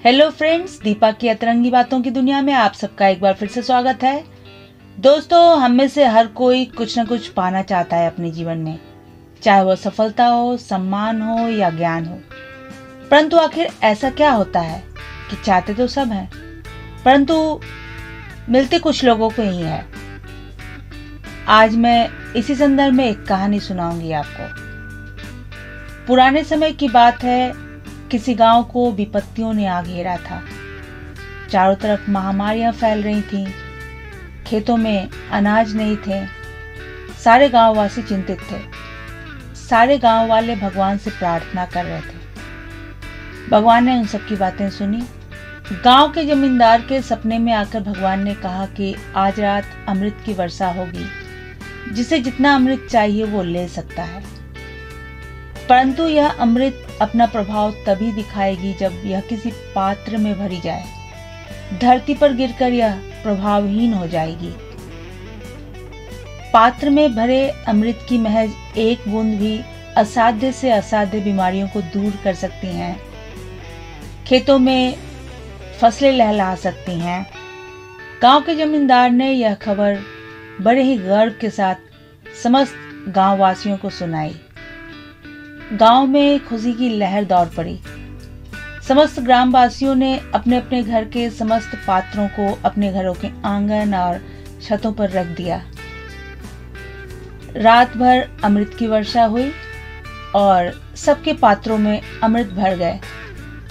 Hello friends, Deepa की अतरंगी बातों की दुनिया में आप सबका एक बार फिर से स्वागत है। दोस्तों, हम में से हर कोई कुछ न कुछ पाना चाहता है अपने जीवन में, चाहे वो सफलता हो, सम्मान हो या ज्ञान हो। परंतु आखिर ऐसा क्या होता है कि चाहते तो सब हैं, परंतु मिलते कुछ लोगों को ही है। आज मैं इसी संदर्भ में एक कहानी सुनाऊंगी आपको। पुराने समय की बात है। किसी गांव को विपत्तियों ने आ घेरा था। चारों तरफ महामारियां फैल रही थीं। खेतों में अनाज नहीं थे। सारे गांववासी चिंतित थे। सारे गांव वाले भगवान से प्रार्थना कर रहे थे। भगवान ने उन सबकी बातें सुनी। गांव के जमींदार के सपने में आकर भगवान ने कहा कि आज रात अमृत की वर्षा होगी, जिसे जितना अमृत चाहिए वो ले सकता है। परंतु यह अमृत अपना प्रभाव तभी दिखाएगी जब यह किसी पात्र में भरी जाए। धरती पर गिरकर यह प्रभावहीन हो जाएगी। पात्र में भरे अमृत की महज एक बूंद भी असाध्य से असाध्य बीमारियों को दूर कर सकती हैं। खेतों में फसलें लहला सकती हैं। गांव के जमींदार ने यह खबर बड़े ही गर्व के साथ समस्त गांववासियों को सुनाई। गांव में खुशी की लहर दौड़ पड़ी। समस्त ग्रामवासियों ने अपने अपने घर के समस्त पात्रों को अपने घरों के आंगन और छतों पर रख दिया। रात भर अमृत की वर्षा हुई और सबके पात्रों में अमृत भर गए।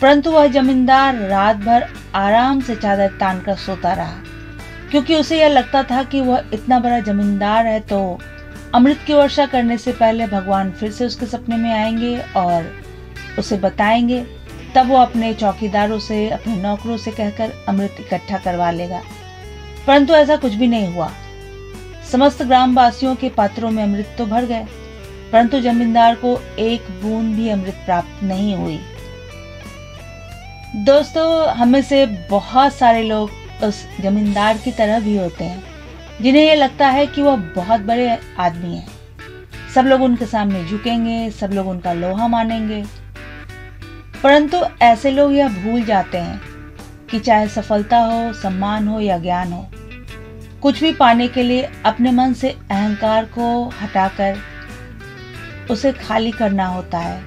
परंतु वह जमींदार रात भर आराम से चादर तानकर सोता रहा, क्योंकि उसे यह लगता था कि वह इतना बड़ा जमींदार है तो अमृत की वर्षा करने से पहले भगवान फिर से उसके सपने में आएंगे और उसे बताएंगे। तब वो अपने चौकीदारों से, अपने नौकरों से कहकर अमृत इकट्ठा करवा लेगा। परंतु ऐसा कुछ भी नहीं हुआ। समस्त ग्रामवासियों के पात्रों में अमृत तो भर गए, परंतु जमींदार को एक बूंद भी अमृत प्राप्त नहीं हुई। दोस्तों, हमें से बहुत सारे लोग उस जमींदार की तरह भी होते हैं, जिन्हें यह लगता है कि वह बहुत बड़े आदमी हैं। सब लोग उनके सामने झुकेंगे, सब लोग उनका लोहा मानेंगे। परंतु ऐसे लोग यह भूल जाते हैं कि चाहे सफलता हो, सम्मान हो या ज्ञान हो, कुछ भी पाने के लिए अपने मन से अहंकार को हटाकर उसे खाली करना होता है।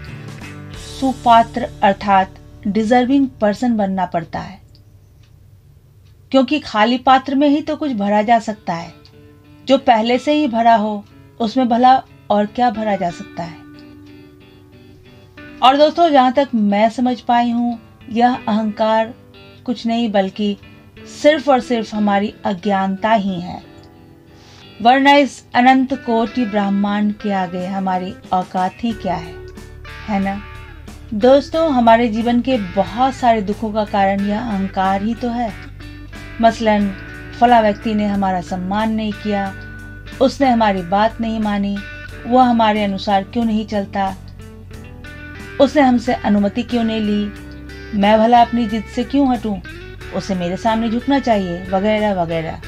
सुपात्र अर्थात डिजर्विंग पर्सन बनना पड़ता है, क्योंकि खाली पात्र में ही तो कुछ भरा जा सकता है। जो पहले से ही भरा हो उसमें भला और क्या भरा जा सकता है। और दोस्तों, जहां तक मैं समझ पाई हूं, यह अहंकार कुछ नहीं बल्कि सिर्फ और सिर्फ हमारी अज्ञानता ही है। वरना इस अनंत कोटि ब्रह्मांड के आगे हमारी औकात ही क्या है ना। दोस्तों, हमारे जीवन के बहुत सारे दुखों का कारण यह अहंकार ही तो है। मसलन, फला व्यक्ति ने हमारा सम्मान नहीं किया, उसने हमारी बात नहीं मानी, वह हमारे अनुसार क्यों नहीं चलता, उसने हमसे अनुमति क्यों नहीं ली, मैं भला अपनी जिद से क्यों हटूं, उसे मेरे सामने झुकना चाहिए, वगैरह वगैरह।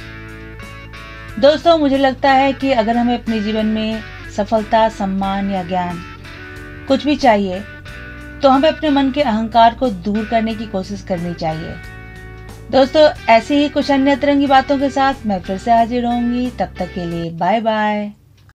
दोस्तों, मुझे लगता है कि अगर हमें अपने जीवन में सफलता, सम्मान या ज्ञान कुछ भी चाहिए, तो हमें अपने मन के अहंकार को दूर करने की कोशिश करनी चाहिए। दोस्तों, ऐसी ही कुछ अन्य अतरंगी बातों के साथ मैं फिर से हाजिर होंगी। तब तक के लिए बाय बाय।